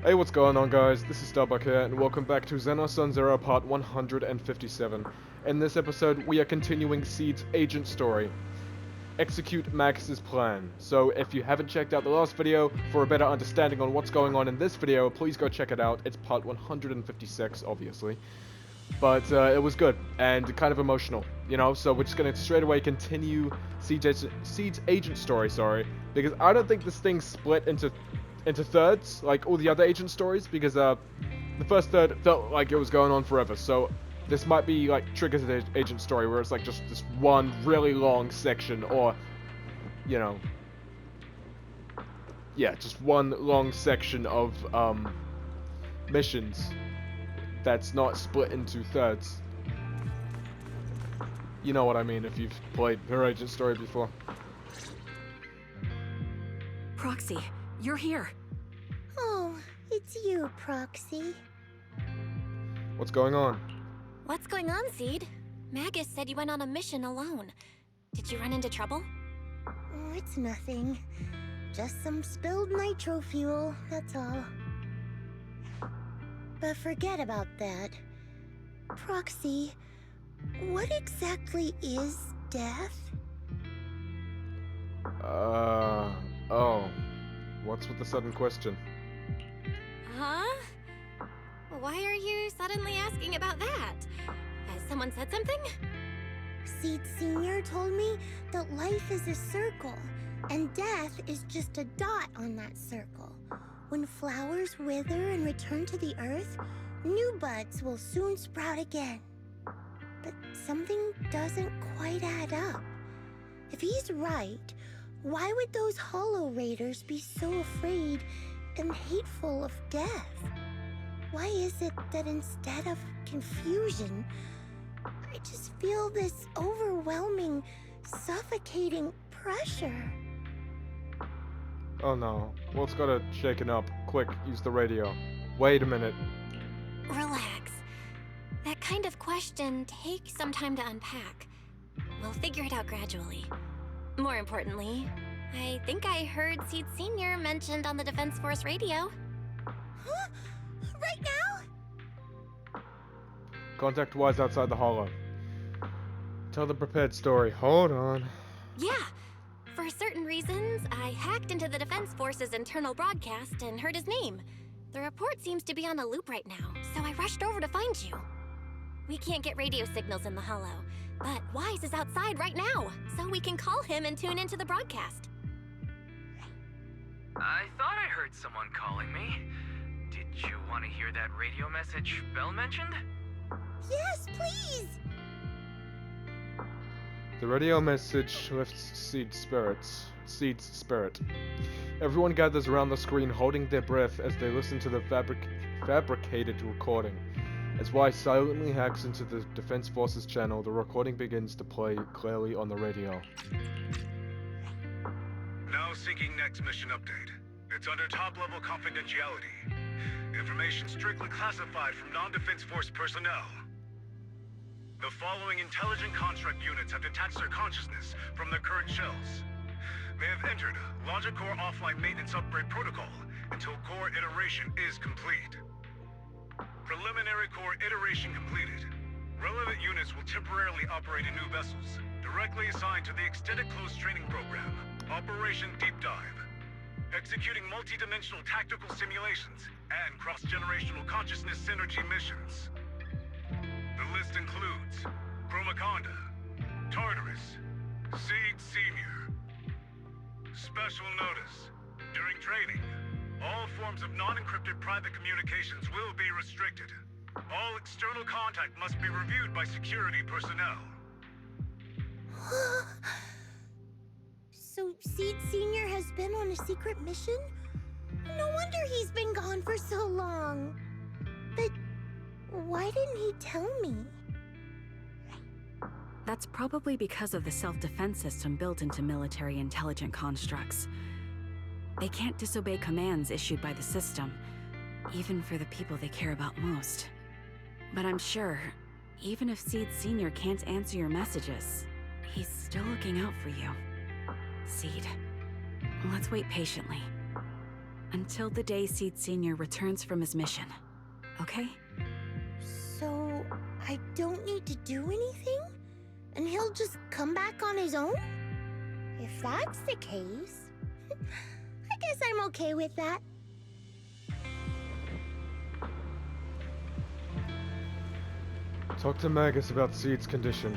Hey, what's going on, guys? This is Starbuck here, and welcome back to Zenless on Zero Part 157. In this episode, we are continuing Seed's agent story. Execute Max's plan. So, if you haven't checked out the last video for a better understanding on what's going on in this video, please go check it out. It's Part 156, obviously. But it was good, and kind of emotional, you know? So we're just gonna straight away continue Seed's agent story, because I don't think this thing's split into thirds, like all the other agent stories, because the first third felt like it was going on forever, so this might be like Trigger's agent story, where it's like just this one really long section, or, you know, yeah, just one long section of, missions that's not split into thirds. You know what I mean if you've played her agent story before. Proxy, you're here. Oh, it's you, Proxy. What's going on? What's going on, Seed? Magus said you went on a mission alone. Did you run into trouble? Oh, it's nothing. Just some spilled nitro fuel, that's all. But forget about that. Proxy, what exactly is death? Oh. What's with the sudden question? Huh? Why are you suddenly asking about that? Has someone said something? Seed Senior told me that life is a circle, and death is just a dot on that circle. When flowers wither and return to the earth, new buds will soon sprout again. But something doesn't quite add up. If he's right, why would those Hollow Raiders be so afraid and hateful of death? Why is it that instead of confusion, I just feel this overwhelming, suffocating pressure? Oh no. What's got it shaken up? Quick, use the radio. Wait a minute. Relax. That kind of question takes some time to unpack. We'll figure it out gradually. More importantly, I think I heard Seed Senior mentioned on the Defense Force radio. Huh? Right now? Contact Wise outside the hollow. Tell the prepared story. Hold on. Yeah. For certain reasons, I hacked into the Defense Force's internal broadcast and heard his name. The report seems to be on a loop right now, so I rushed over to find you. We can't get radio signals in the hollow, but Wise is outside right now, so we can call him and tune into the broadcast. I thought I heard someone calling me. Did you want to hear that radio message Belle mentioned? Yes, please! The radio message lifts Seed's spirit. Everyone gathers around the screen holding their breath as they listen to the fabricated recording. As Wise silently hacks into the Defense Forces channel, the recording begins to play clearly on the radio. Now seeking next mission update. It's under top-level confidentiality. Information strictly classified from non-Defense Force personnel. The following intelligent construct units have detached their consciousness from their current shells. They have entered Logic Core offline maintenance upgrade protocol until core iteration is complete. Preliminary core iteration completed. Relevant units will temporarily operate in new vessels, directly assigned to the Extended Close Training Program, Operation Deep Dive. Executing multi-dimensional tactical simulations and cross-generational consciousness synergy missions. The list includes Chromaconda, Tartarus, Seed Senior. Special notice. During training, all forms of non-encrypted private communications will be restricted. All external contact must be reviewed by security personnel. So Seed Senior has been on a secret mission? No wonder he's been gone for so long. But why didn't he tell me? That's probably because of the self-defense system built into military intelligent constructs. They can't disobey commands issued by the system, even for the people they care about most. But I'm sure, even if Seed Senior can't answer your messages, he's still looking out for you. Seed, let's wait patiently. Until the day Seed Sr. returns from his mission. Okay? So, I don't need to do anything? And he'll just come back on his own? If that's the case, I guess I'm okay with that. Talk to Magus about Seed's condition.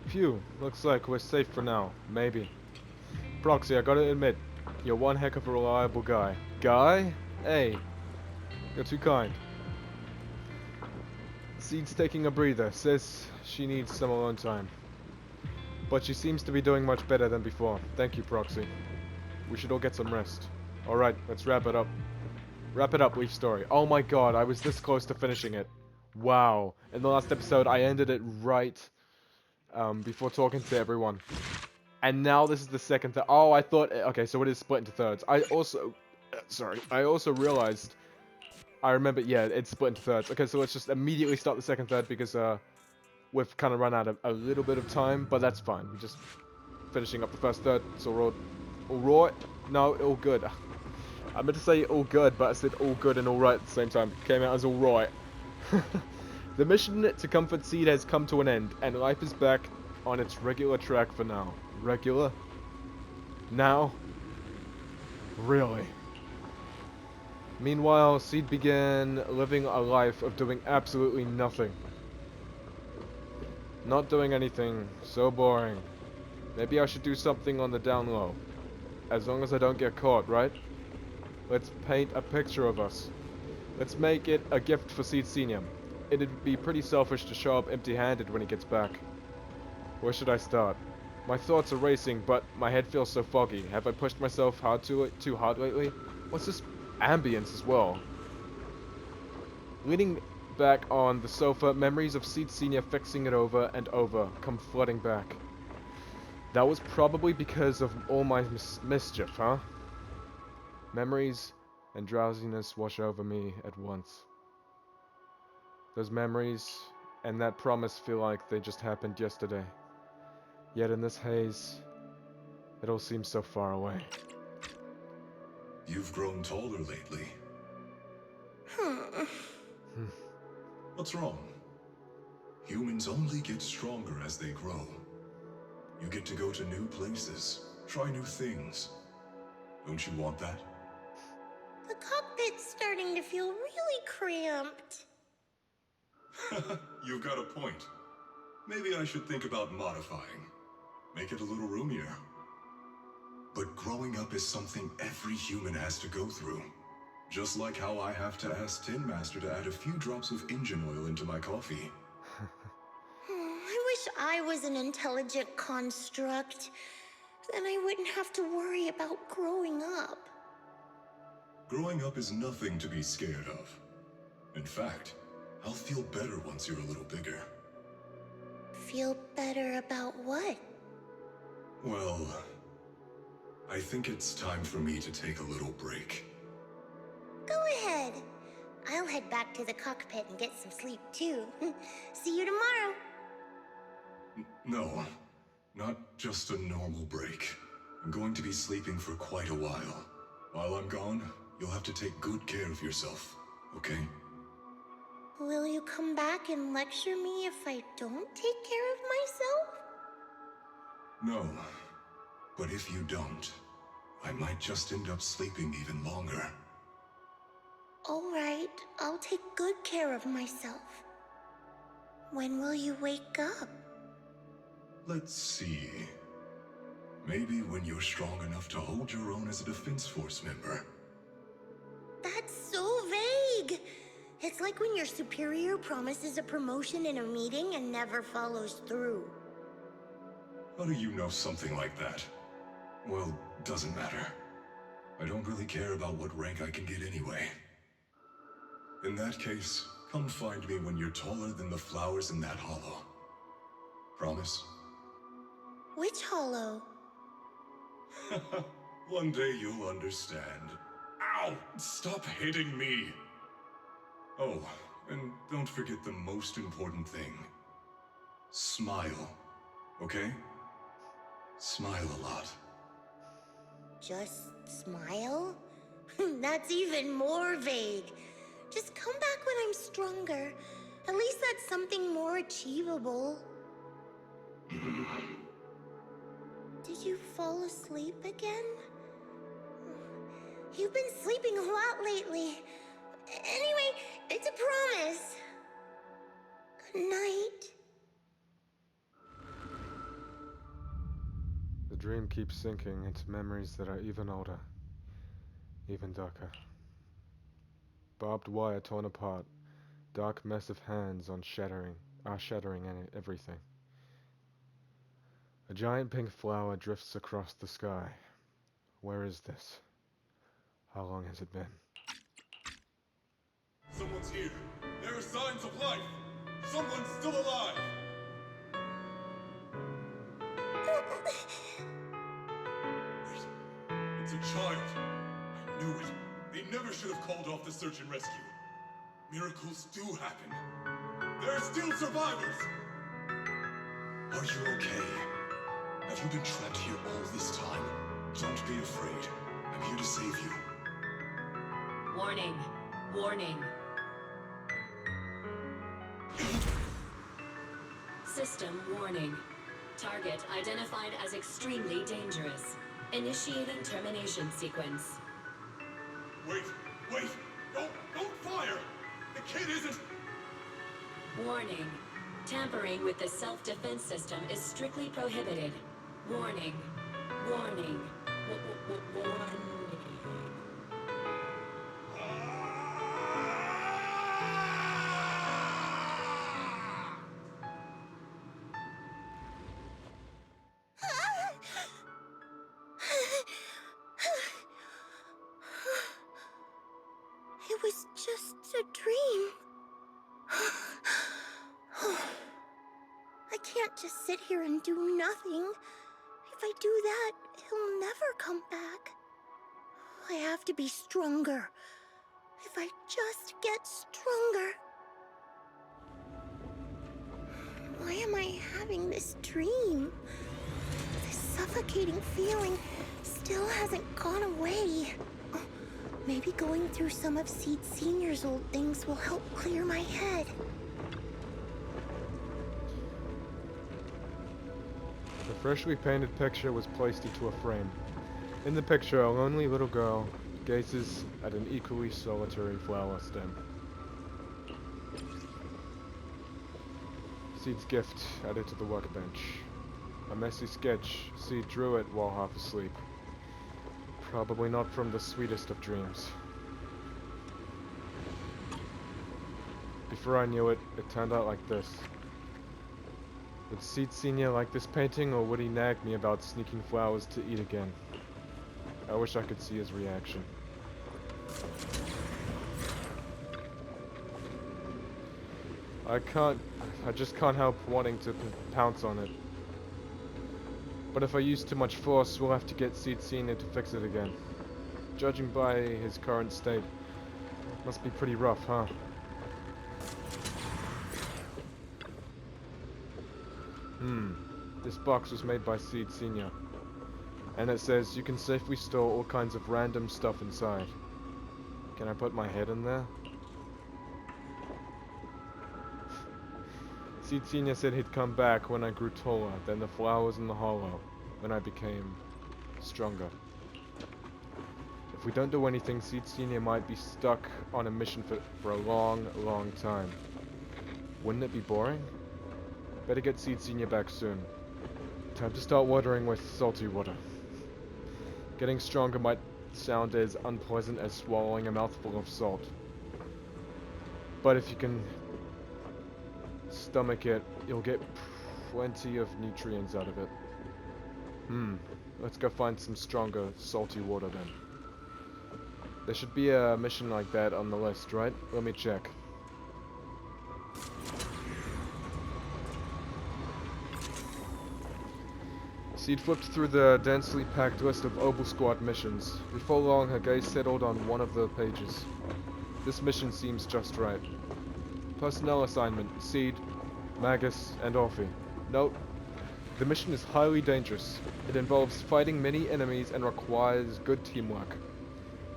Phew, looks like we're safe for now. Maybe. Proxy, I gotta admit, you're one heck of a reliable guy. Guy? Hey, you're too kind. Seed's taking a breather, says she needs some alone time. But she seems to be doing much better than before. Thank you, Proxy. We should all get some rest. Alright, let's wrap it up. Wrap it up, Leaf Story. Oh my god, I was this close to finishing it. Wow. In the last episode, I ended it right before talking to everyone. And now this is the second third. Oh, I thought... Okay, so it is split into thirds. I also... sorry. I also realized... I remember, yeah, it's split into thirds. Okay, so let's just immediately start the second third because we've kind of run out of a little bit of time. But that's fine. We're just finishing up the first third. It's all right. No, all good. I meant to say all good, but I said all good and all right at the same time. It came out as all right. The mission to comfort Seed has come to an end, and life is back on its regular track for now. Regular? Now? Really? Meanwhile, Seed began living a life of doing absolutely nothing. Not doing anything. So boring. Maybe I should do something on the down low. As long as I don't get caught, right? Let's paint a picture of us. Let's make it a gift for Seed Senior. It'd be pretty selfish to show up empty-handed when he gets back. Where should I start? My thoughts are racing, but my head feels so foggy. Have I pushed myself too hard lately? What's this ambience as well? Leaning back on the sofa, memories of Seed Senior fixing it over and over come flooding back. That was probably because of all my mischief, huh? Memories and drowsiness wash over me at once. Those memories and that promise feel like they just happened yesterday. Yet in this haze, it all seems so far away. You've grown taller lately. What's wrong? Humans only get stronger as they grow. You get to go to new places, try new things. Don't you want that? The cockpit's starting to feel really cramped. You've got a point. Maybe I should think about modifying. Make it a little roomier. But growing up is something every human has to go through. Just like how I have to ask Tin Master to add a few drops of engine oil into my coffee. I wish I was an intelligent construct. Then I wouldn't have to worry about growing up. Growing up is nothing to be scared of. In fact, I'll feel better once you're a little bigger. Feel better about what? Well, I think it's time for me to take a little break. Go ahead. I'll head back to the cockpit and get some sleep too. See you tomorrow. No, not just a normal break. I'm going to be sleeping for quite a while. While I'm gone, you'll have to take good care of yourself, okay? Will you come back and lecture me if I don't take care of myself? No, but if you don't, I might just end up sleeping even longer. All right, I'll take good care of myself. When will you wake up? Let's see. Maybe when you're strong enough to hold your own as a Defense Force member. That's so vague. It's like when your superior promises a promotion in a meeting and never follows through. How do you know something like that? Well, doesn't matter. I don't really care about what rank I can get anyway. In that case, come find me when you're taller than the flowers in that hollow. Promise? Which hollow? One day you'll understand. Ow! Stop hitting me! Oh, and don't forget the most important thing. Smile, okay? Smile a lot. Just smile? That's even more vague. Just come back when I'm stronger. At least that's something more achievable. Did you fall asleep again? You've been sleeping a lot lately. Anyway, it's a promise. Good night. The dream keeps sinking into memories that are even older, even darker. Barbed wire torn apart, dark mess of hands on shattering everything. A giant pink flower drifts across the sky. Where is this? How long has it been? Someone's here. There are signs of life. Someone's still alive. Wait, it's a child. I knew it. They never should have called off the search and rescue. Miracles do happen. There are still survivors. Are you okay? Have you been trapped here all this time? Don't be afraid. I'm here to save you. Warning. Warning. System warning. Target identified as extremely dangerous. Initiating termination sequence. Wait! Don't fire! The kid isn't... Warning. Tampering with the self-defense system is strictly prohibited. Warning. Warning. Warning. It was just a dream. I can't just sit here and do nothing. If I do that, he'll never come back. I have to be stronger. If I just get stronger. Why am I having this dream? This suffocating feeling still hasn't gone away. Maybe going through some of Seed Senior's old things will help clear my head. The freshly painted picture was placed into a frame. In the picture, a lonely little girl gazes at an equally solitary flower stem. Seed's gift added to the workbench. A messy sketch. Seed drew it while half asleep. Probably not from the sweetest of dreams. Before I knew it, it turned out like this. Would Seed Senior like this painting, or would he nag me about sneaking flowers to eat again? I wish I could see his reaction. I just can't help wanting to pounce on it. But if I use too much force, we'll have to get Seed Senior to fix it again. Judging by his current state, must be pretty rough, huh? This box was made by Seed Senior. And it says you can safely store all kinds of random stuff inside. Can I put my head in there? Seed Senior said he'd come back when I grew taller than the flowers in the hollow, when I became stronger. If we don't do anything, Seed Senior might be stuck on a mission for a long, long time. Wouldn't it be boring? Better get Seed Senior back soon. Time to start watering with salty water. Getting stronger might sound as unpleasant as swallowing a mouthful of salt. But if you can stomach it, you'll get plenty of nutrients out of it. Let's go find some stronger, salty water then. There should be a mission like that on the list, right? Let me check. Seed flipped through the densely packed list of Obel Squad missions. Before long, her gaze settled on one of the pages. This mission seems just right. Personnel assignment, Seed, Magus, and Orphe. Note, The mission is highly dangerous. It involves fighting many enemies and requires good teamwork.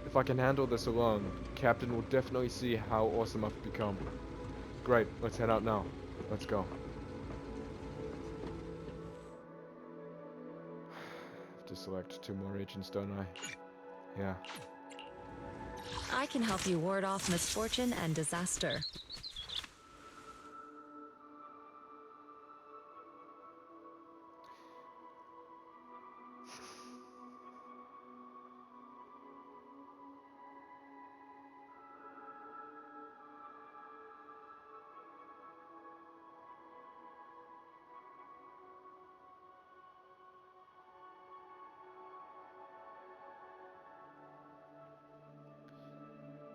If I can handle this alone, Captain will definitely see how awesome I've become. Great, let's head out now. Let's go. Have to select 2 more agents, don't I? Yeah. I can help you ward off misfortune and disaster.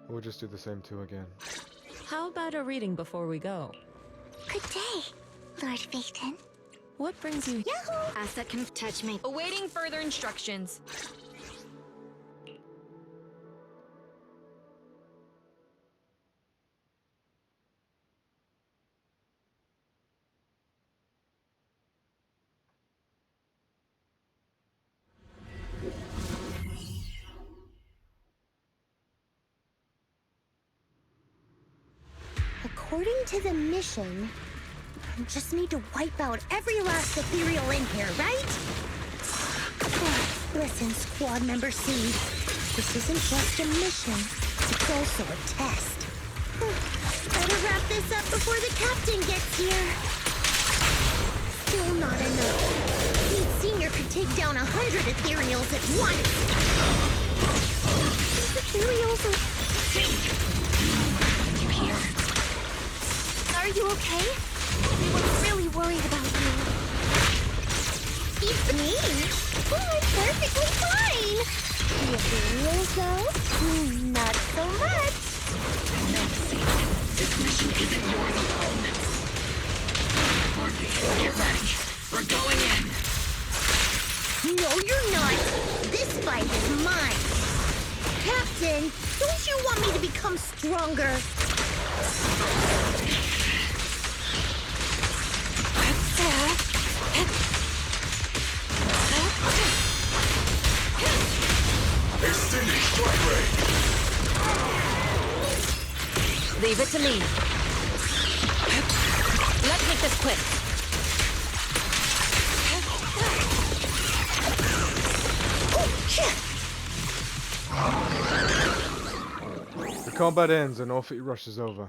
We'll just do the same 2 again. How about a reading before we go? Good day, Lord Phaeton. What brings you? Yahoo! Asset can touch me. Awaiting further instructions. According to the mission, I just need to wipe out every last ethereal in here, right? Listen, squad member C. This isn't just a mission, it's also a test. Better wrap this up before the captain gets here. Still not enough. Pete Sr. could take down 100 ethereals at once. These ethereals are... You here? Are you okay? Everyone's really worried about you. It's me? Oh, I'm perfectly fine. The ethereals, though? Not so much. No, this mission isn't yours alone. Morphe, get ready. We're going in. No, you're not. This fight is mine. Captain, don't you want me to become stronger? Extending strike range! Leave it to me. Let's make this quick. The combat ends and Orphe rushes over.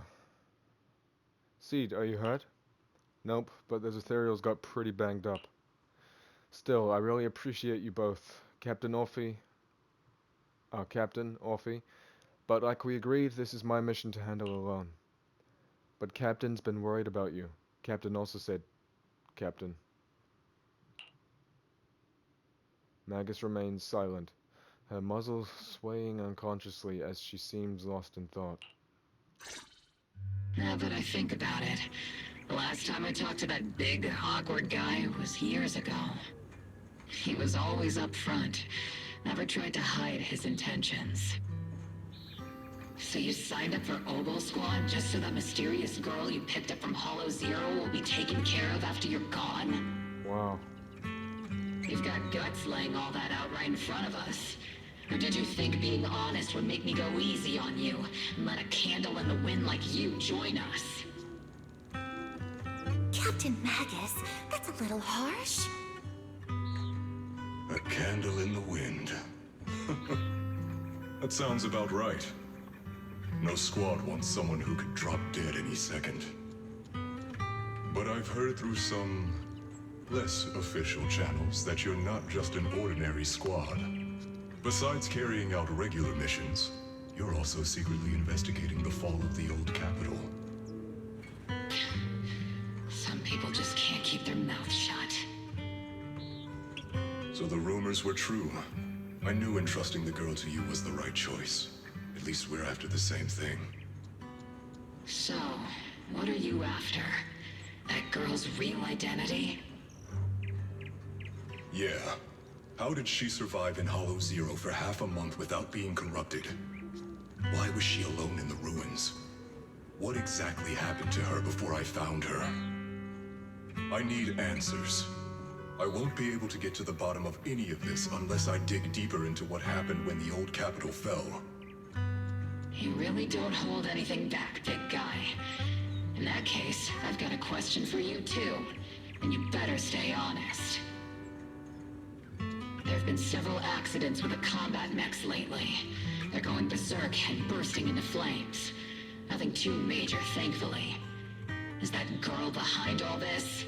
Seed, are you hurt? Nope, but those ethereals got pretty banged up. Still, I really appreciate you both, Captain Orphe, but like we agreed, this is my mission to handle alone. But Captain's been worried about you. Captain also said, Captain. Magus remains silent, her muzzle swaying unconsciously as she seems lost in thought. Now that I think about it, the last time I talked to that big, awkward guy was years ago. He was always up front, never tried to hide his intentions. So you signed up for Oboe Squad just so that mysterious girl you picked up from Hollow Zero will be taken care of after you're gone? Wow. You've got guts laying all that out right in front of us. Or did you think being honest would make me go easy on you and let a candle in the wind like you join us? Captain Magus, that's a little harsh. A candle in the wind. That sounds about right. No squad wants someone who could drop dead any second. But I've heard through some less official channels that you're not just an ordinary squad. Besides carrying out regular missions, you're also secretly investigating the fall of the old capital. Some people just can't keep their mouths shut. So the rumors were true. I knew entrusting the girl to you was the right choice. At least we're after the same thing. So, what are you after? That girl's real identity? Yeah. How did she survive in Hollow Zero for half a month without being corrupted? Why was she alone in the ruins? What exactly happened to her before I found her? I need answers. I won't be able to get to the bottom of any of this unless I dig deeper into what happened when the old capital fell. You really don't hold anything back, big guy. In that case, I've got a question for you too, and you better stay honest. There have been several accidents with the combat mechs lately. They're going berserk and bursting into flames. Nothing too major, thankfully. Is that girl behind all this?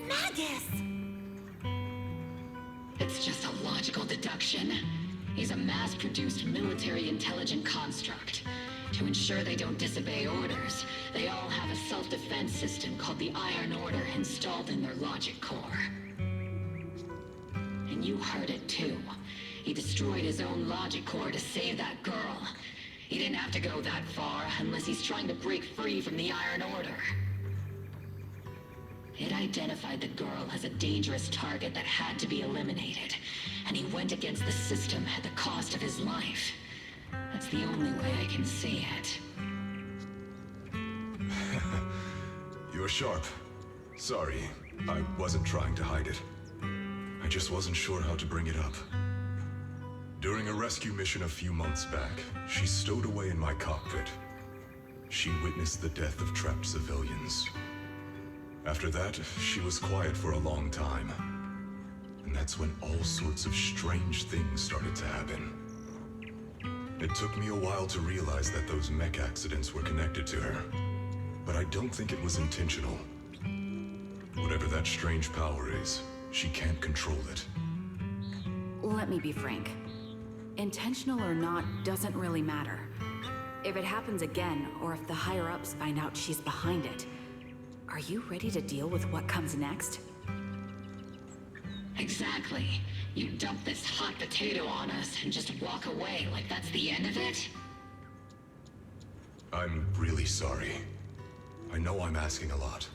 Magus! It's just a logical deduction. He's a mass-produced military intelligent construct. To ensure they don't disobey orders, they all have a self-defense system called the Iron Order installed in their logic core. And you heard it too. He destroyed his own logic core to save that girl. He didn't have to go that far unless he's trying to break free from the Iron Order. It identified the girl as a dangerous target that had to be eliminated, and he went against the system at the cost of his life. That's the only way I can see it. You're sharp. Sorry, I wasn't trying to hide it. I just wasn't sure how to bring it up. During a rescue mission a few months back, she stowed away in my cockpit. She witnessed the death of trapped civilians. After that, she was quiet for a long time. And that's when all sorts of strange things started to happen. It took me a while to realize that those mech accidents were connected to her. But I don't think it was intentional. Whatever that strange power is, she can't control it. Let me be frank. Intentional or not doesn't really matter. If it happens again, or if the higher-ups find out she's behind it, are you ready to deal with what comes next? Exactly. You dump this hot potato on us and just walk away like that's the end of it? I'm really sorry. I know I'm asking a lot.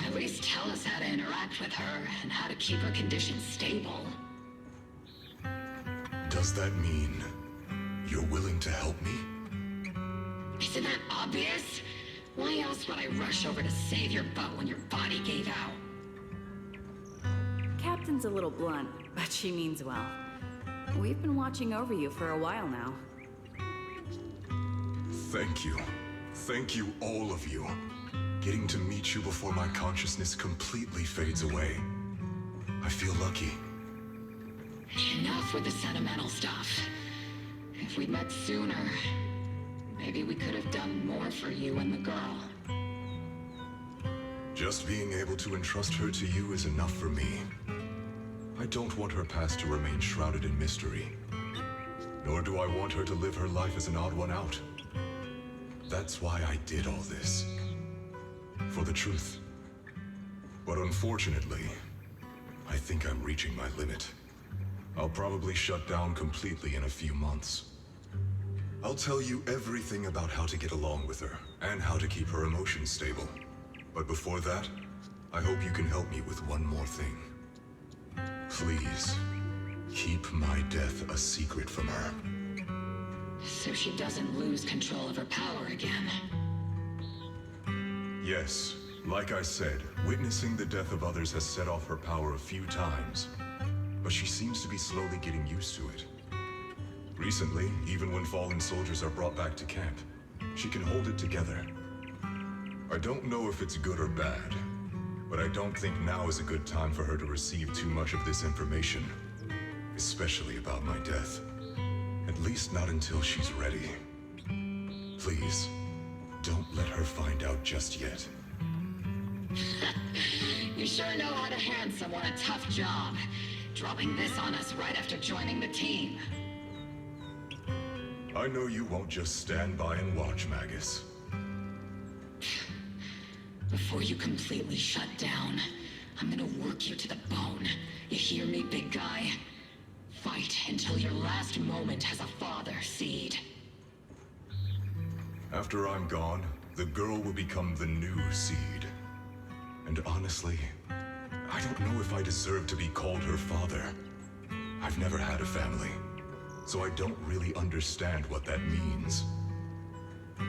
At least tell us how to interact with her and how to keep her condition stable. Does that mean you're willing to help me? Isn't that obvious? Why else would I rush over to save your butt when your body gave out? Captain's a little blunt, but she means well. We've been watching over you for a while now. Thank you. Thank you, all of you. Getting to meet you before my consciousness completely fades away. I feel lucky. Enough with the sentimental stuff. If we'd met sooner, maybe we could have done more for you and the girl. Just being able to entrust her to you is enough for me. I don't want her past to remain shrouded in mystery. Nor do I want her to live her life as an odd one out. That's why I did all this. For the truth. But unfortunately, I think I'm reaching my limit. I'll probably shut down completely in a few months. I'll tell you everything about how to get along with her, and how to keep her emotions stable. But before that, I hope you can help me with one more thing. Please, keep my death a secret from her. So she doesn't lose control of her power again. Yes, like I said, witnessing the death of others has set off her power a few times. But she seems to be slowly getting used to it. Recently, even when fallen soldiers are brought back to camp, she can hold it together. I don't know if it's good or bad, but I don't think now is a good time for her to receive too much of this information, especially about my death. At least not until she's ready. Please, don't let her find out just yet. You sure know how to hand someone a tough job, dropping this on us right after joining the team. I know you won't just stand by and watch, Magus. Before you completely shut down, I'm gonna work you to the bone. You hear me, big guy? Fight until your last moment as a father seed. After I'm gone, the girl will become the new seed. And honestly, I don't know if I deserve to be called her father. I've never had a family, so I don't really understand what that means.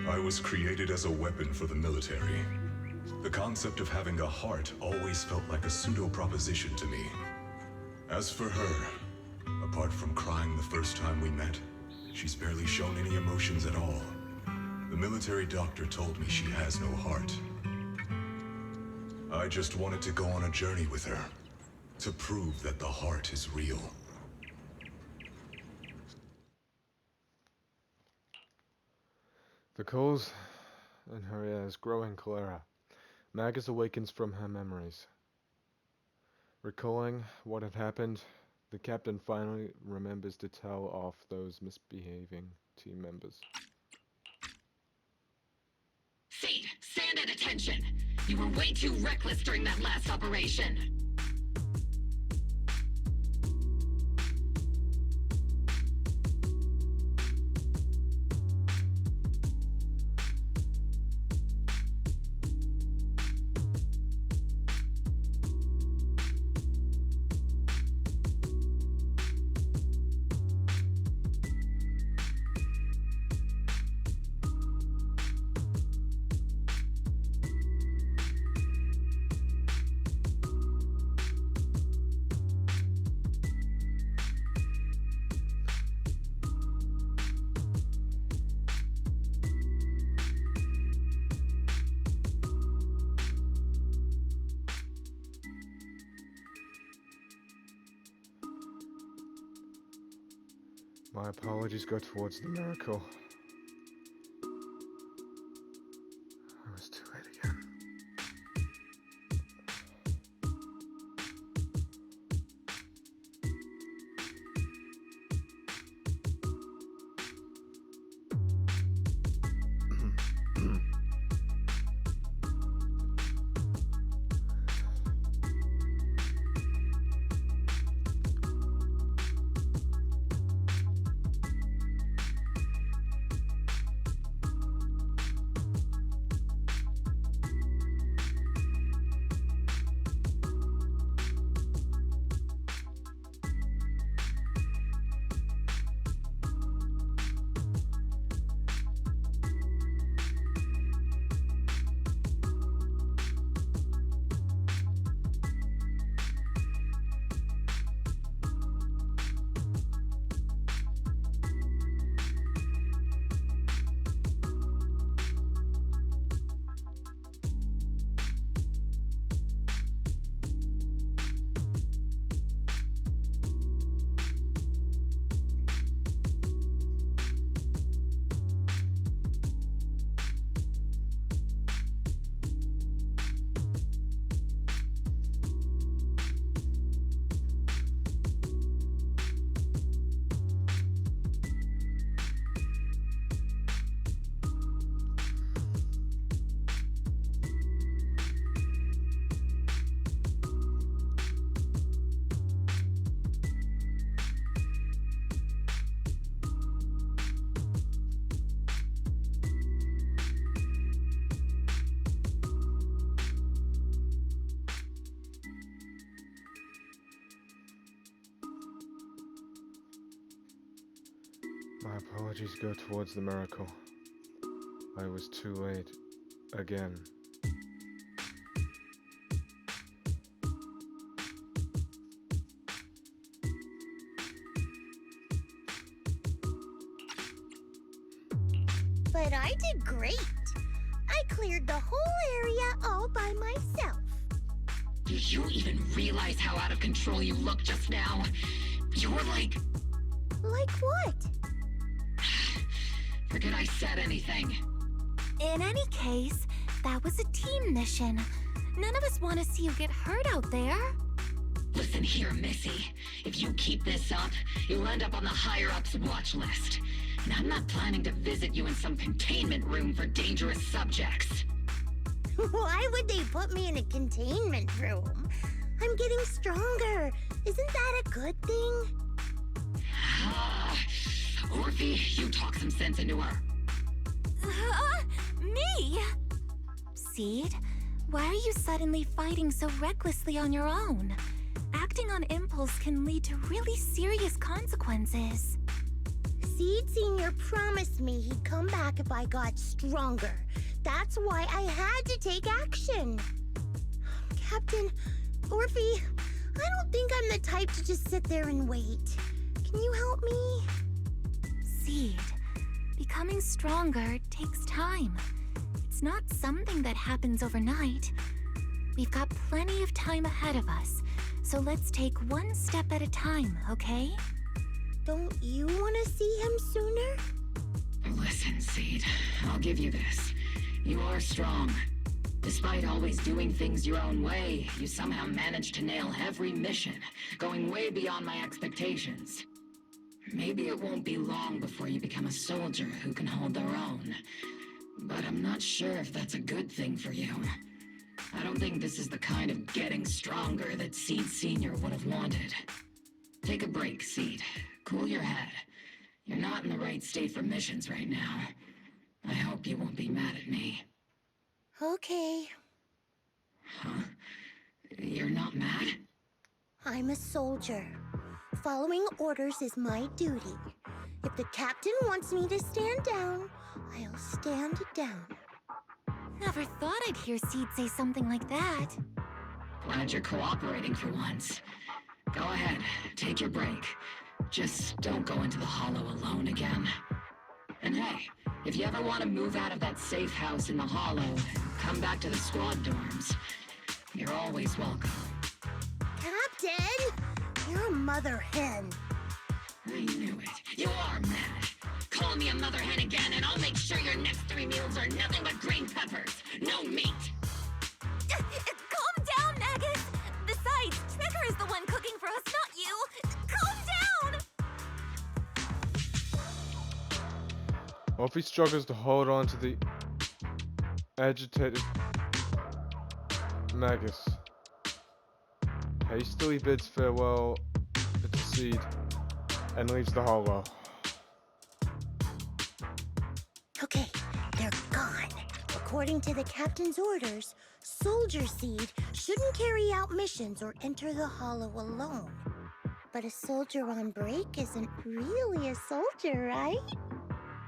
I was created as a weapon for the military, The concept of having a heart always felt like a pseudo-proposition to me. As for her, apart from crying the first time we met, she's barely shown any emotions at all. The military doctor told me she has no heart. I just wanted to go on a journey with her, to prove that the heart is real. The coals in her ears growing clearer. Magus awakens from her memories. Recalling what had happened, the captain finally remembers to tell off those misbehaving team members. Seed, stand at attention! You were way too reckless during that last operation! My apologies go towards the miracle. I was too late again. My apologies go towards the miracle. I was too late. Again. But I did great. I cleared the whole area all by myself. Do you even realize how out of control you looked just now? You were like... Like what? Forget I said anything. In any case, that was a team mission. None of us want to see you get hurt out there. Listen here, Missy. If you keep this up, you'll end up on the higher-ups watch list. And I'm not planning to visit you in some containment room for dangerous subjects. Why would they put me in a containment room? I'm getting stronger. Isn't that a good thing? Orphe, you talk some sense into her. Me? Seed, why are you suddenly fighting so recklessly on your own? Acting on impulse can lead to really serious consequences. Seed Senior promised me he'd come back if I got stronger. That's why I had to take action. Captain, Orphe, I don't think I'm the type to just sit there and wait. Can you help me? Seed, becoming stronger takes time. It's not something that happens overnight. We've got plenty of time ahead of us, so let's take one step at a time, okay? Don't you want to see him sooner? Listen, Seed, I'll give you this. You are strong. Despite always doing things your own way, you somehow managed to nail every mission, going way beyond my expectations. Maybe it won't be long before you become a soldier who can hold their own. But I'm not sure if that's a good thing for you. I don't think this is the kind of getting stronger that Seed Sr. would have wanted. Take a break, Seed. Cool your head. You're not in the right state for missions right now. I hope you won't be mad at me. Okay. Huh? You're not mad? I'm a soldier. Following orders is my duty. If the captain wants me to stand down, I'll stand down. Never thought I'd hear Seed say something like that. Glad you're cooperating for once. Go ahead, take your break. Just don't go into the Hollow alone again. And hey, if you ever want to move out of that safe house in the Hollow and come back to the squad dorms, you're always welcome. Captain! You're a mother hen. I knew it. You are mad. Call me a mother hen again and I'll make sure your next 3 meals are nothing but green peppers. No meat. Calm down, Magus! Besides, Trigger is the one cooking for us, not you! Calm down! Orphe struggles to hold on to the agitated Magus. Hastily bids farewell to Seed and leaves the hollow. Okay, they're gone. According to the captain's orders, Soldier Seed shouldn't carry out missions or enter the hollow alone. But a soldier on break isn't really a soldier, right?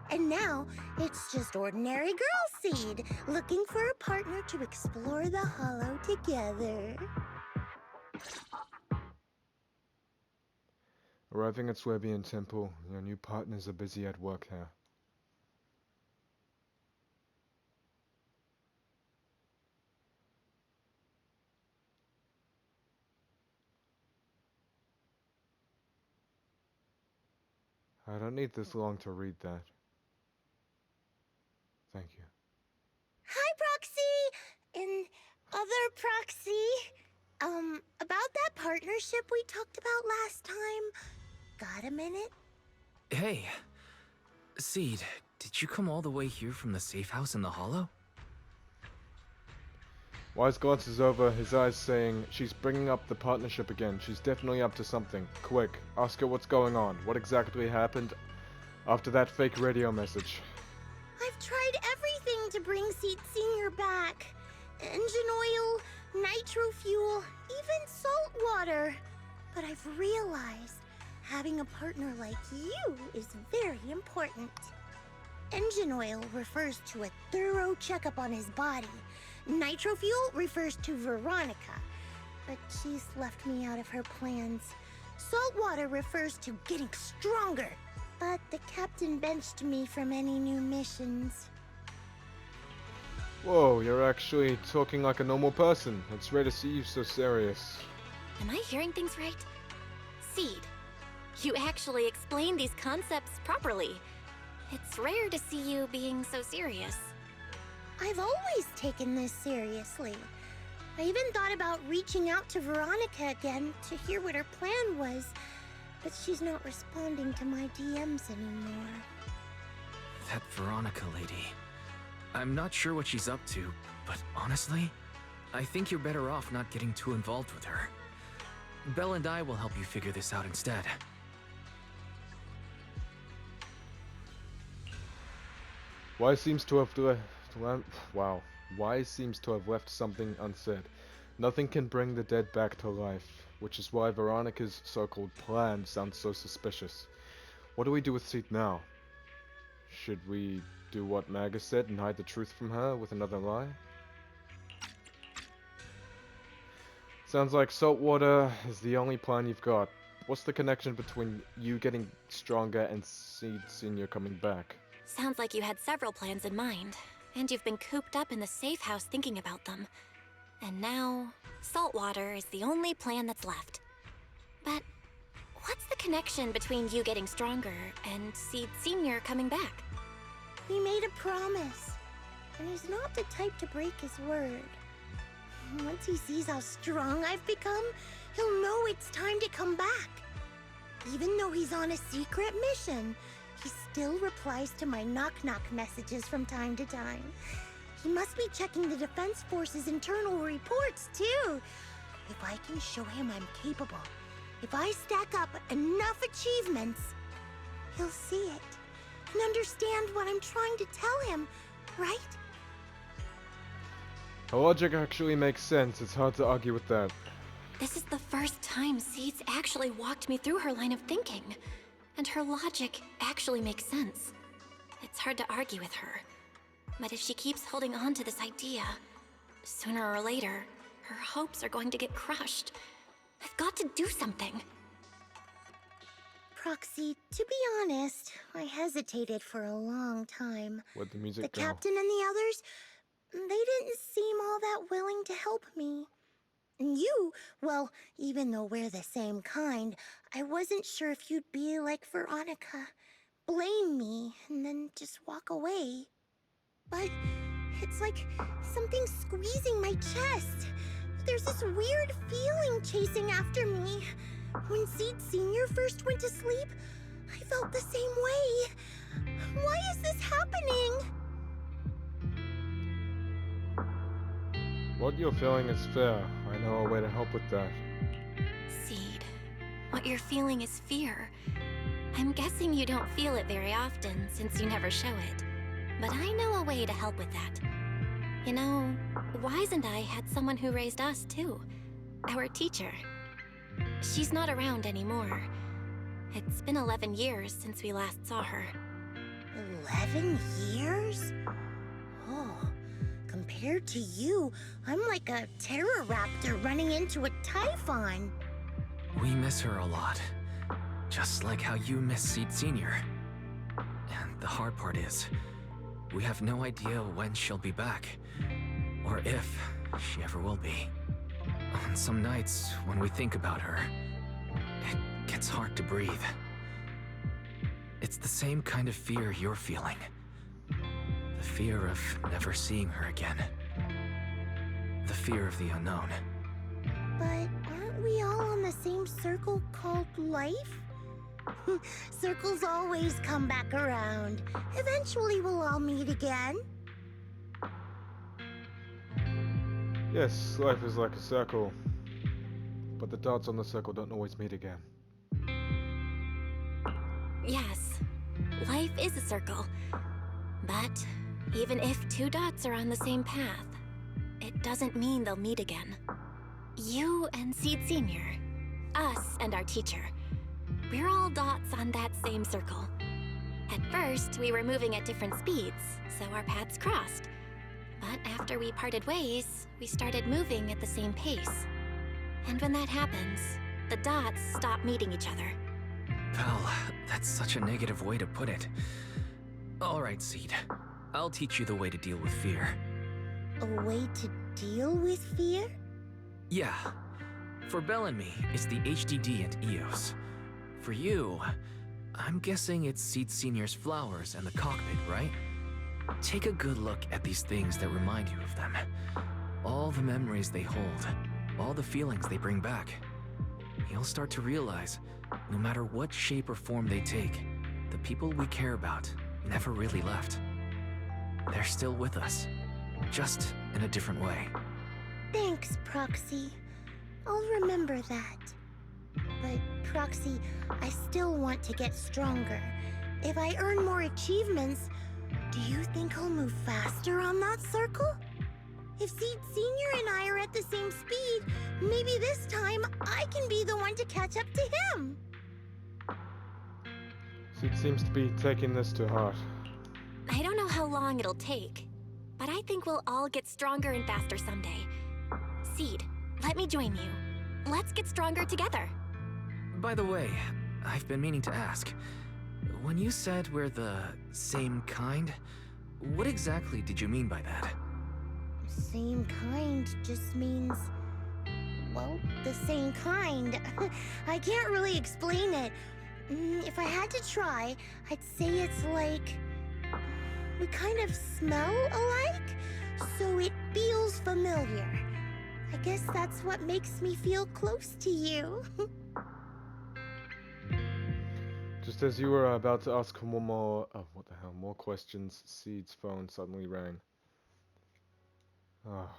And now, it's just ordinary girl Seed, looking for a partner to explore the hollow together. Arriving at Swabian Temple, your new partners are busy at work here. I don't need this long to read that. Thank you. Hi, Proxy! And other Proxy. About that partnership we talked about last time. Got a minute? Hey, Seed, did you come all the way here from the safe house in the Hollow? Wise glances over, his eyes saying, she's bringing up the partnership again. She's definitely up to something. Quick, ask her what's going on. What exactly happened after that fake radio message? I've tried everything to bring Seed Senior back. Engine oil, nitro fuel, even salt water. But I've realized having a partner like you is very important. Engine oil refers to a thorough checkup on his body. Nitro fuel refers to Veronica, but she's left me out of her plans. Salt water refers to getting stronger, but the captain benched me from any new missions. Whoa, you're actually talking like a normal person. It's rare to see you so serious. Am I hearing things right? Seed, you actually explain these concepts properly. It's rare to see you being so serious. I've always taken this seriously. I even thought about reaching out to Veronica again to hear what her plan was, but she's not responding to my DMs anymore. That Veronica lady. I'm not sure what she's up to, but honestly, I think you're better off not getting too involved with her. Belle and I will help you figure this out instead. Wise seems to have Wise seems to have left something unsaid. Nothing can bring the dead back to life, which is why Veronica's so-called plan sounds so suspicious. What do we do with Seed now? Should we do what Magus said and hide the truth from her with another lie? Sounds like saltwater is the only plan you've got. What's the connection between you getting stronger and Seed Senior coming back? Sounds like you had several plans in mind, and you've been cooped up in the safe house thinking about them. And now, saltwater is the only plan that's left. But what's the connection between you getting stronger and Seed Senior coming back? We made a promise, and he's not the type to break his word. Once he sees how strong I've become, he'll know it's time to come back. Even though he's on a secret mission, he still replies to my knock-knock messages from time to time. He must be checking the Defense Force's internal reports, too. If I can show him I'm capable, if I stack up enough achievements, he'll see it and understand what I'm trying to tell him, right? Her logic actually makes sense. It's hard to argue with that. This is the first time Seed's actually walked me through her line of thinking, and her logic actually makes sense. It's hard to argue with her, but if she keeps holding on to this idea, sooner or later, her hopes are going to get crushed. I've got to do something. Proxy, to be honest, I hesitated for a long time. Where'd the music The go? captain and the others, they didn't seem all that willing to help me. And you, well, even though we're the same kind, I wasn't sure if you'd be like Veronica. Blame me, and then just walk away. But it's like something squeezing my chest. There's this weird feeling chasing after me. When Seed Senior first went to sleep, I felt the same way. Why is this happening? What you're feeling is fair. I know a way to help with that. Seed, what you're feeling is fear. I'm guessing you don't feel it very often since you never show it. But I know a way to help with that. You know, Wise and I had someone who raised us too. Our teacher. She's not around anymore. It's been 11 years since we last saw her. 11 years? Oh, compared to you, I'm like a terror raptor running into a typhon. We miss her a lot. Just like how you miss Seed Senior. And the hard part is, we have no idea when she'll be back. Or if she ever will be. On some nights, when we think about her, it gets hard to breathe. It's the same kind of fear you're feeling. The fear of never seeing her again. The fear of the unknown. But aren't we all on the same circle called life? Circles always come back around. Eventually we'll all meet again. Yes, life is like a circle. But the dots on the circle don't always meet again. Yes, life is a circle. But even if two dots are on the same path, it doesn't mean they'll meet again. You and Seed Senior, us and our teacher, we're all dots on that same circle. At first, we were moving at different speeds, so our paths crossed. But after we parted ways, we started moving at the same pace. And when that happens, the dots stop meeting each other. Well, that's such a negative way to put it. Alright, Seed. I'll teach you the way to deal with fear. A way to deal with fear? Yeah. For Belle and me, it's the HDD and EOS. For you, I'm guessing it's Seed Senior's flowers and the cockpit, right? Take a good look at these things that remind you of them. All the memories they hold, all the feelings they bring back. You'll start to realize, no matter what shape or form they take, the people we care about never really left. They're still with us, just in a different way. Thanks, Proxy. I'll remember that. But, Proxy, I still want to get stronger. If I earn more achievements, do you think I'll move faster on that circle? If Seed Senior and I are at the same speed, maybe this time I can be the one to catch up to him. Seed seems to be taking this to heart. long it'll take. But I think we'll all get stronger and faster someday. Seed, let me join you. Let's get stronger together. By the way, I've been meaning to ask. When you said we're the same kind, what exactly did you mean by that? Same kind just means, well, the same kind. I can't really explain it. If I had to try, I'd say it's like we kind of smell alike, so it feels familiar. I guess that's what makes me feel close to you. Just as you were about to ask one more, more questions, Seed's phone suddenly rang. Ah.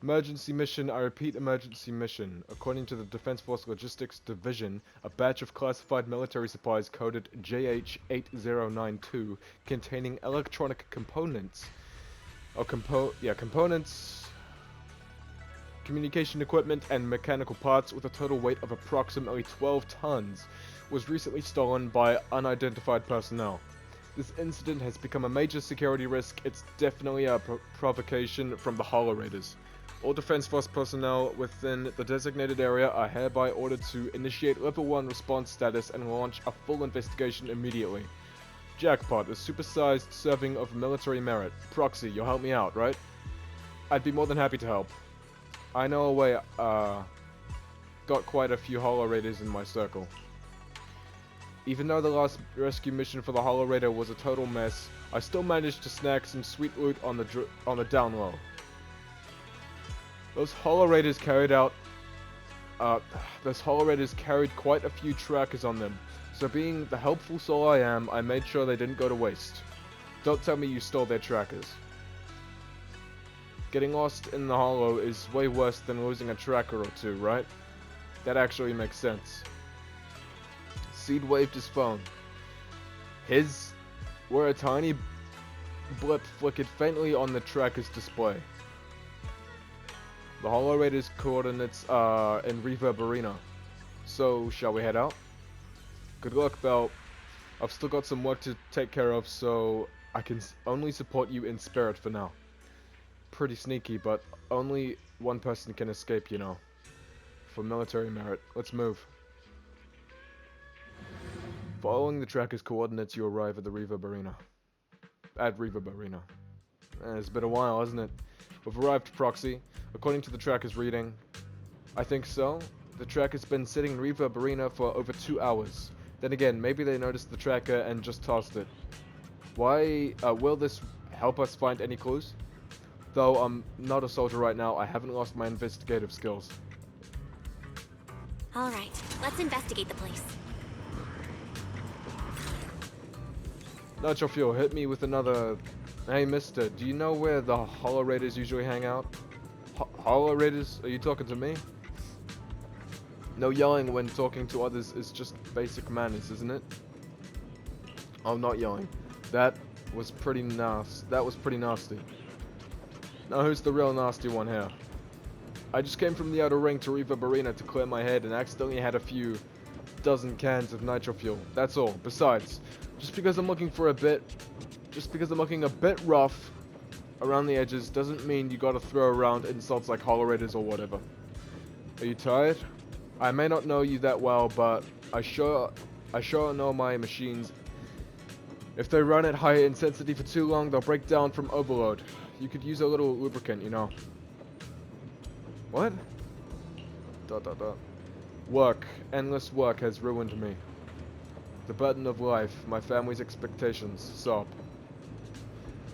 Emergency mission, I repeat, emergency mission. According to the Defense Force Logistics Division, a batch of classified military supplies coded JH8092 containing electronic components, components, communication equipment, and mechanical parts with a total weight of approximately 12 tons was recently stolen by unidentified personnel. This incident has become a major security risk. It's definitely a provocation from the Hollow Raiders. All Defense Force personnel within the designated area are hereby ordered to initiate Level 1 response status and launch a full investigation immediately. Jackpot, a supersized serving of military merit. Proxy, you'll help me out, right? I'd be more than happy to help. I know a way, got quite a few Hollow Raiders in my circle. Even though the last rescue mission for the Hollow Raider was a total mess, I still managed to snag some sweet loot on the down low. Those Hollow Raiders carried quite a few trackers on them, so being the helpful soul I am, I made sure they didn't go to waste. Don't tell me you stole their trackers. Getting lost in the Hollow is way worse than losing a tracker or two, right? That actually makes sense. Seed waved his phone. Where a tiny blip flickered faintly on the tracker's display. The Hollow Raiders' coordinates are in Reverb Arena. So, shall we head out? Good luck, Belle. I've still got some work to take care of, so I can only support you in spirit for now. Pretty sneaky, but only one person can escape, you know. For military merit. Let's move. Following the tracker's coordinates, you arrive at the Reverb Arena. It's been a while, hasn't it? We've arrived, Proxy. According to the tracker's reading, I think so. The tracker's been sitting in Reverb Arena for over 2 hours. Then again, maybe they noticed the tracker and just tossed it. Why, will this help us find any clues? Though I'm not a soldier right now, I haven't lost my investigative skills. Alright, let's investigate the place. Nitro Fuel, hit me with another... Hey mister, do you know where the Hollow Raiders usually hang out? Hollow Raiders? Are you talking to me? No yelling when talking to others is just basic manners, isn't it? I'm not yelling. That was pretty nasty. Now who's the real nasty one here? I just came from the outer ring to Reverb Arena to clear my head and accidentally had a few dozen cans of nitro fuel. That's all. Besides, just because I'm looking a bit rough around the edges doesn't mean you gotta throw around insults like Hollow Raiders or whatever. Are you tired? I may not know you that well, but I sure know my machines. If they run at high intensity for too long, they'll break down from overload. You could use a little lubricant, you know. What? ... Work. Endless work has ruined me. The burden of life, my family's expectations, sob.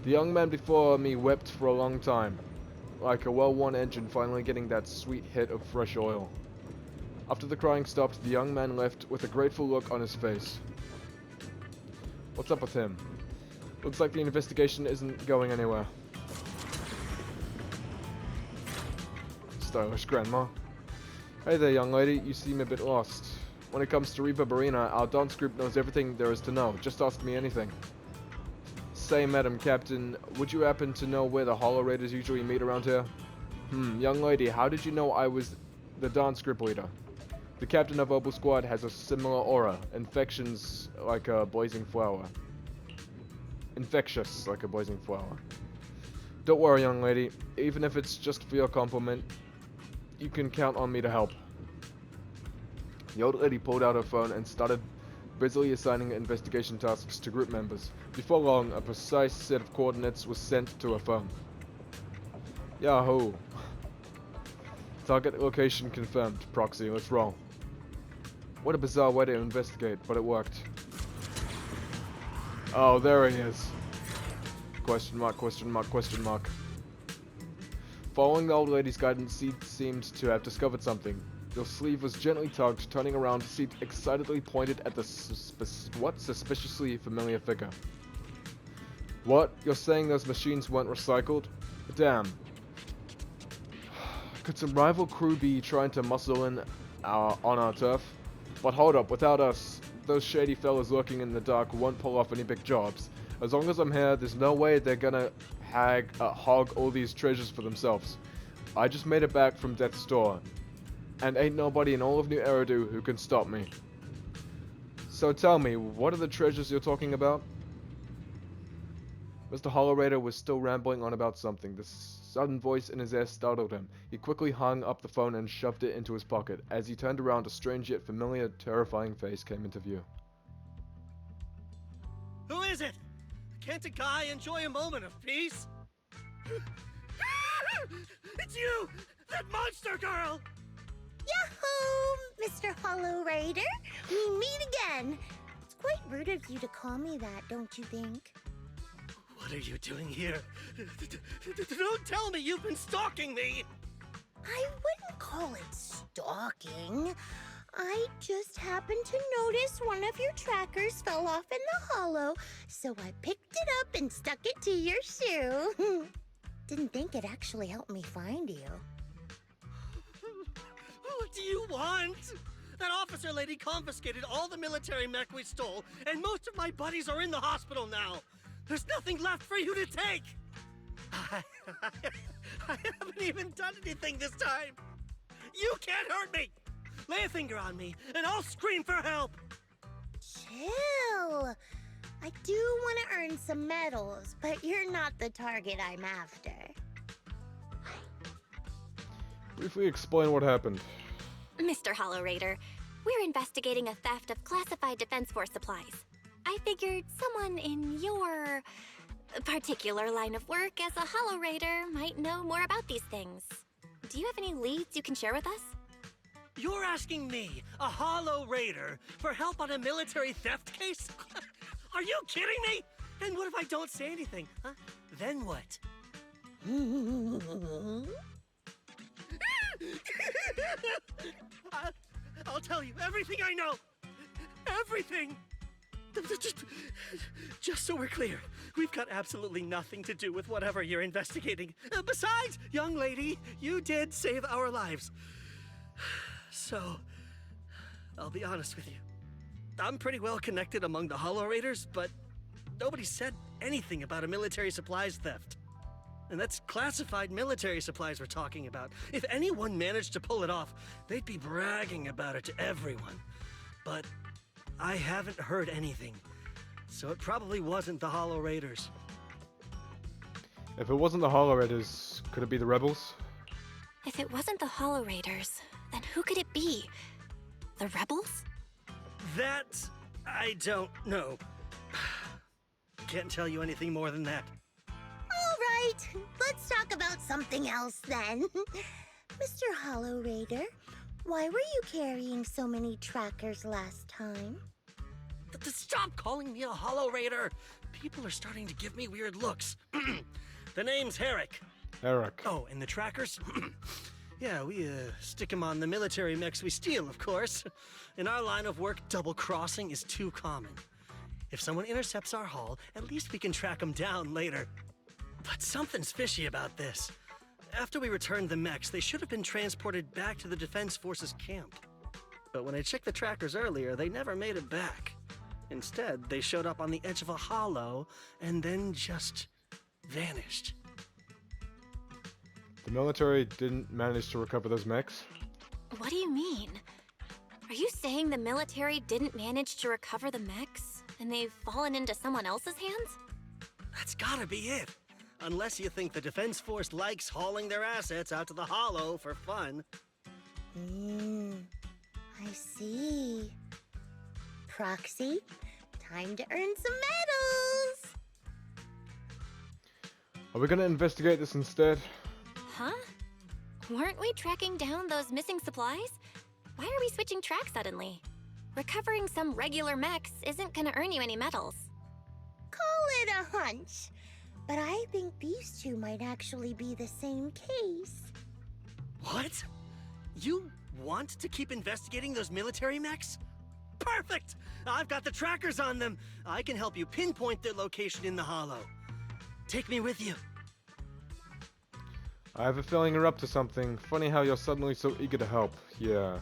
The young man before me wept for a long time, like a well-worn engine finally getting that sweet hit of fresh oil. After the crying stopped, the young man left with a grateful look on his face. What's up with him? Looks like the investigation isn't going anywhere. Stylish grandma. Hey there, young lady, you seem a bit lost. When it comes to Reverb Arena, our dance group knows everything there is to know. Just ask me anything. Say, Madam Captain, would you happen to know where the Hollow Raiders usually meet around here? Young lady, how did you know I was the dance group leader? The captain of Opal Squad has a similar aura, infections like a blazing flower. infectious like a blazing flower. Don't worry, young lady. Even if it's just for your compliment, you can count on me to help. The old lady pulled out her phone and started busily assigning investigation tasks to group members. Before long, a precise set of coordinates was sent to her phone. Yahoo! Target location confirmed. Proxy, let's roll. What a bizarre way to investigate, but it worked. Oh, there he is. Question mark, question mark, question mark. Following the old lady's guidance, Seed seemed to have discovered something. Your sleeve was gently tugged. Turning around, Seed excitedly pointed at the suspiciously familiar figure. What? You're saying those machines weren't recycled? Damn. Could some rival crew be trying to muscle in on our turf? But hold up, without us, those shady fellas lurking in the dark won't pull off any big jobs. As long as I'm here, there's no way they're gonna hog all these treasures for themselves. I just made it back from death's door, and ain't nobody in all of New Eridu who can stop me. So tell me, what are the treasures you're talking about? Mr. Hollowrader was still rambling on about something. The sudden voice in his ear startled him. He quickly hung up the phone and shoved it into his pocket. As he turned around, a strange yet familiar, terrifying face came into view. Who is it? Can't a guy enjoy a moment of peace? It's you! That monster girl! Yahoo, Mr. Hollow Raider. We meet again. It's quite rude of you to call me that, don't you think? What are you doing here? Don't tell me you've been stalking me! I wouldn't call it stalking. I just happened to notice one of your trackers fell off in the hollow, so I picked it up and stuck it to your shoe. Didn't think it actually helped me find you. What do you want? That officer lady confiscated all the military mech we stole, and most of my buddies are in the hospital now. There's nothing left for you to take! I haven't even done anything this time! You can't hurt me! Lay a finger on me, and I'll scream for help! Chill! I do want to earn some medals, but you're not the target I'm after. Briefly explain what happened. Mr. Hollow Raider, we're investigating a theft of classified Defense Force supplies. I figured someone in your particular line of work as a Hollow Raider might know more about these things. Do you have any leads you can share with us? You're asking me, a Hollow Raider, for help on a military theft case? Are you kidding me? And what if I don't say anything, huh? Then what? I'll tell you everything I know. Everything. Just so we're clear, we've got absolutely nothing to do with whatever you're investigating. Besides, young lady, you did save our lives. So, I'll be honest with you. I'm pretty well connected among the Hollow Raiders, but nobody said anything about a military supplies theft. And that's classified military supplies we're talking about. If anyone managed to pull it off, they'd be bragging about it to everyone. But I haven't heard anything, so it probably wasn't the Hollow Raiders. If it wasn't the Hollow Raiders, could it be the rebels? If it wasn't the Hollow Raiders, then who could it be? The rebels? That I don't know. Can't tell you anything more than that. All right, let's talk about something else then. Mr. Hollow Raider, why were you carrying so many trackers last time? Stop calling me a Hollow Raider! People are starting to give me weird looks. The name's Herrick. Eric. Oh, and the trackers? Yeah, we stick them on the military mechs we steal, of course. In our line of work, double-crossing is too common. If someone intercepts our haul, at least we can track them down later. But something's fishy about this. After we returned the mechs, they should have been transported back to the Defense Forces camp. But when I checked the trackers earlier, they never made it back. Instead, they showed up on the edge of a hollow and then just vanished. The military didn't manage to recover those mechs? What do you mean? Are you saying the military didn't manage to recover the mechs, and they've fallen into someone else's hands? That's gotta be it. Unless you think the Defense Force likes hauling their assets out to the Hollow for fun. I see. Proxy, time to earn some medals! Are we gonna investigate this instead? Huh? Weren't we tracking down those missing supplies? Why are we switching tracks suddenly? Recovering some regular mechs isn't gonna earn you any medals. Call it a hunch. But I think these two might actually be the same case. What? You want to keep investigating those military mechs? Perfect! I've got the trackers on them. I can help you pinpoint their location in the Hollow. Take me with you. I have a feeling you're up to something. Funny how you're suddenly so eager to help. Yeah.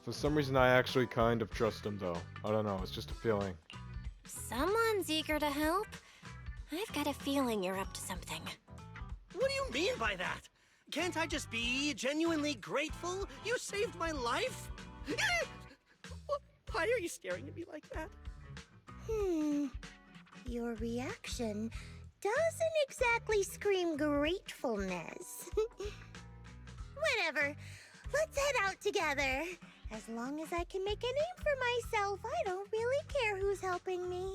For some reason I actually kind of trust him though. I don't know, it's just a feeling. Someone's eager to help. I've got a feeling you're up to something. What do you mean by that? Can't I just be genuinely grateful? You saved my life? Why are you staring at me like that? Your reaction doesn't exactly scream gratefulness. Whatever. Let's head out together. As long as I can make a name for myself, I don't really care who's helping me.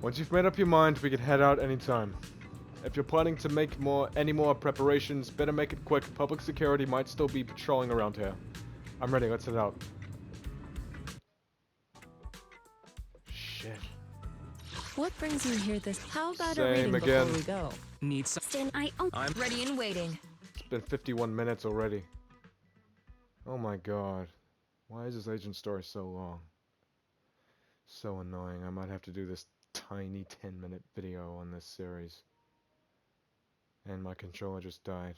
Once you've made up your mind, we can head out anytime. If you're planning to make any more preparations, better make it quick. Public security might still be patrolling around here. I'm ready, let's head out. Shit. What brings you here this? How about Same a reading again. before we go? Need some. I'm ready and waiting. It's been 51 minutes already. Oh my god. Why is this agent story so long? So annoying. I might have to do this tiny 10-minute video on this series. And my controller just died.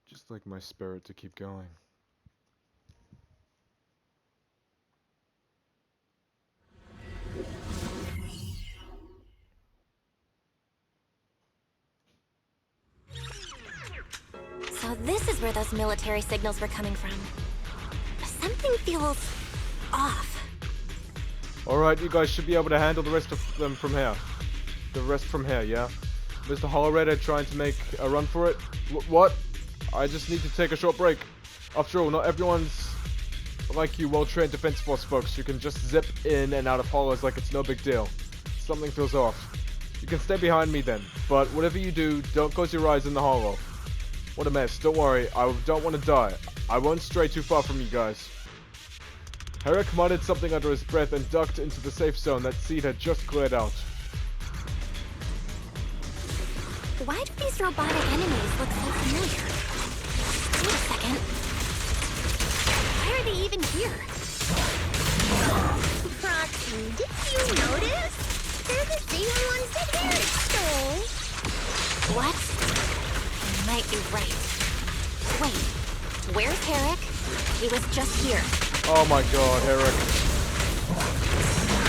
Just like my spirit to keep going. So this is where those military signals were coming from. Something feels off. Alright, you guys should be able to handle the rest of them from here. The rest from here, yeah? Mr. Hollowraider trying to make a run for it? What? I just need to take a short break. After all, not everyone's like you well-trained Defense Force folks who can just zip in and out of hollows like it's no big deal. Something feels off. You can stay behind me then, but whatever you do, don't close your eyes in the hollow. What a mess, don't worry, I don't want to die. I won't stray too far from you guys. Herrick muttered something under his breath and ducked into the safe zone that Seed had just cleared out. Why do these robotic enemies look so familiar? Wait a second. Why are they even here? Proxy, did you notice? They're the same ones that Eric stole. What? You might be right. Wait, where's Herrick? He was just here. Oh my god, Herrick.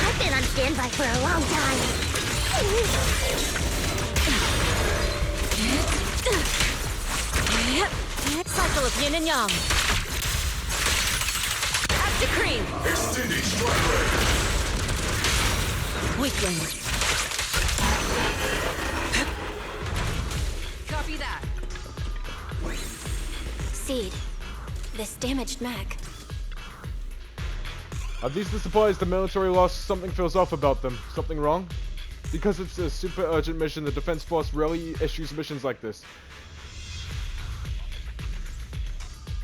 I've been on standby for a long time. Cycle of yin and yang. Active cream. Extending strike rate. Weakling. Copy that. Seed, this damaged mech. Are these the supplies the military lost? Something feels off about them. Something wrong? Because it's a super urgent mission, the Defense Force rarely issues missions like this.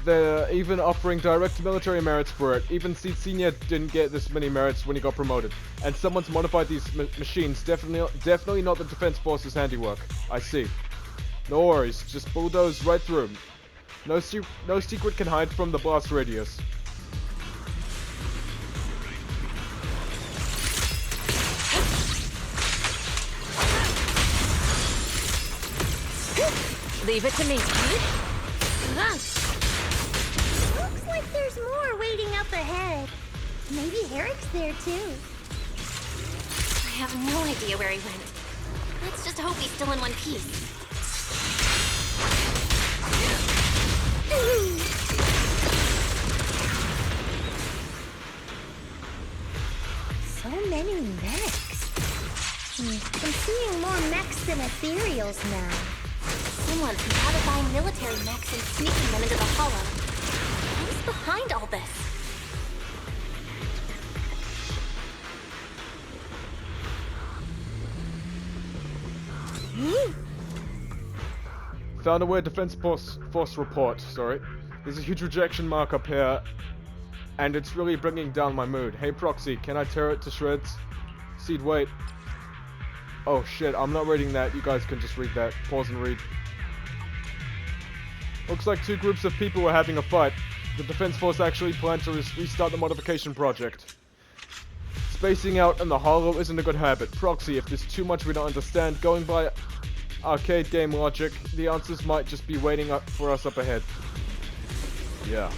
They're even offering direct military merits for it. Even Seed Senior didn't get this many merits when he got promoted. And someone's modified these machines. Definitely not the Defense Force's handiwork. I see. No worries, just bulldoze right through. No secret can hide from the blast radius. Leave it to me. Looks like there's more waiting up ahead. Maybe Herrick's there too. I have no idea where he went. Let's just hope he's still in one piece. even ethereals now. Someone's modifying military mechs and sneaking them into the Hollow. Who's behind all this? Found a weird defense force report, sorry. There's a huge rejection mark up here, and it's really bringing down my mood. Hey Proxy, can I tear it to shreds? Seed, wait. Oh shit, I'm not reading that. You guys can just read that. Pause and read. Looks like two groups of people were having a fight. The defense force actually planned to restart the modification project. Spacing out in the Hollow isn't a good habit. Proxy, if there's too much we don't understand, going by arcade game logic, the answers might just be waiting up for us up ahead. Yeah.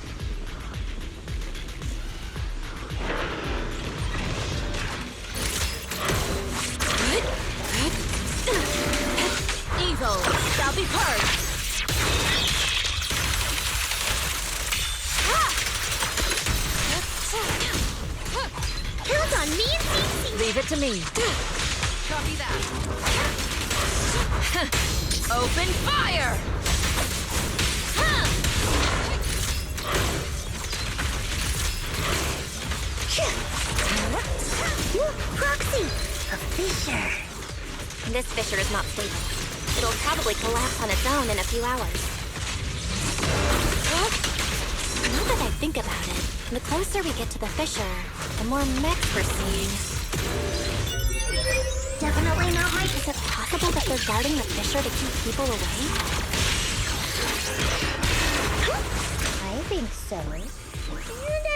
Evil shall be purged. Count on me and Cece. Leave it to me. Copy that. Open fire! Proxy, a fissure. This fissure is not stable. It'll probably collapse on its own in a few hours. Now that I think about it, the closer we get to the fissure, the more mechs we're seeing. Definitely not my... Is it possible that they're guarding the fissure to keep people away? I think so. And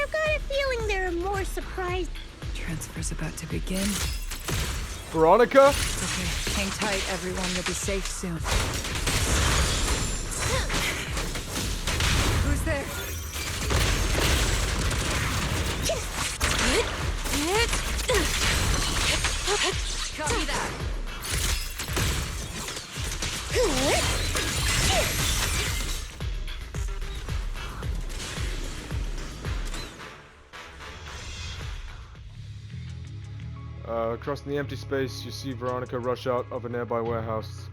I've got a feeling there are more surprised... Transfer's about to begin. Veronica? Okay, hang tight, everyone. You'll be safe soon. Who's there? Copy that. Crossing the empty space, you see Veronica rush out of a nearby warehouse.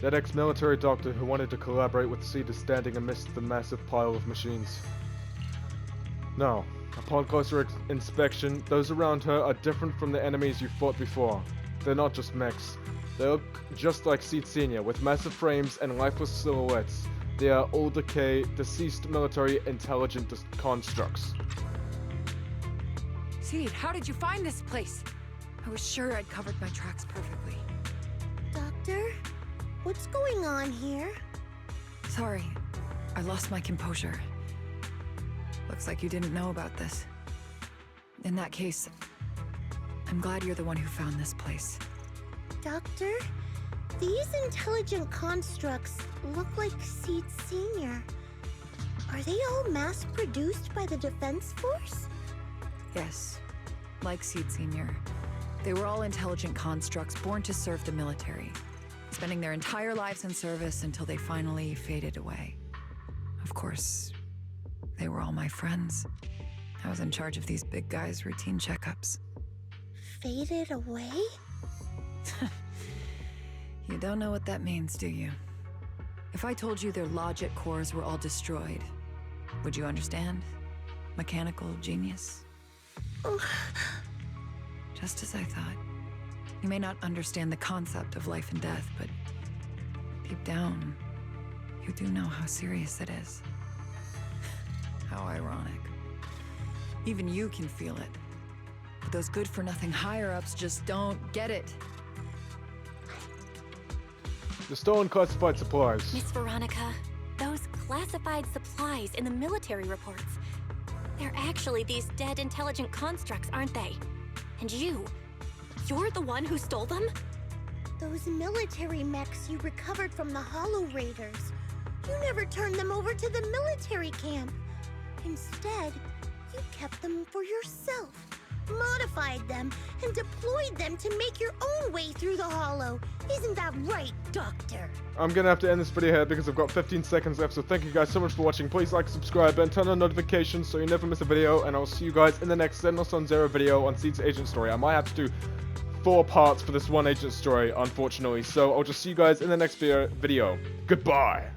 That ex-military doctor who wanted to collaborate with Seed is standing amidst the massive pile of machines. No. Upon closer inspection, those around her are different from the enemies you fought before. They're not just mechs. They look just like Seed Senior, with massive frames and lifeless silhouettes. They are all deceased military intelligent constructs. Seed, how did you find this place? I was sure I'd covered my tracks perfectly. Doctor, what's going on here? Sorry, I lost my composure. Looks like you didn't know about this. In that case, I'm glad you're the one who found this place. Doctor, these intelligent constructs look like Seed Senior. Are they all mass-produced by the Defense Force? Yes, like Seed Senior. They were all intelligent constructs born to serve the military, spending their entire lives in service until they finally faded away. Of course, they were all my friends. I was in charge of these big guys' routine checkups. Faded away? You don't know what that means, do you? If I told you their logic cores were all destroyed, would you understand? Mechanical genius? Just as I thought. You may not understand the concept of life and death, but deep down, you do know how serious it is. How ironic. Even you can feel it. But those good-for-nothing higher-ups just don't get it. The stolen classified supplies. Miss Veronica, those classified supplies in the military reports, they're actually these dead intelligent constructs, aren't they? And you're the one who stole them? Those military mechs you recovered from the Hollow Raiders. You never turned them over to the military camp. Instead, you kept them for yourself, modified them, and deployed them to make your own way through the Hollow. Isn't that right, Doctor? I'm gonna have to end this video here because I've got 15 seconds left, so thank you guys so much for watching. Please like, subscribe, and turn on notifications so you never miss a video, and I'll see you guys in the next Zenless on Zero video on Seed's Agent Story. I might have to do 4 parts for this one agent story, unfortunately, so I'll just see you guys in the next video. Goodbye!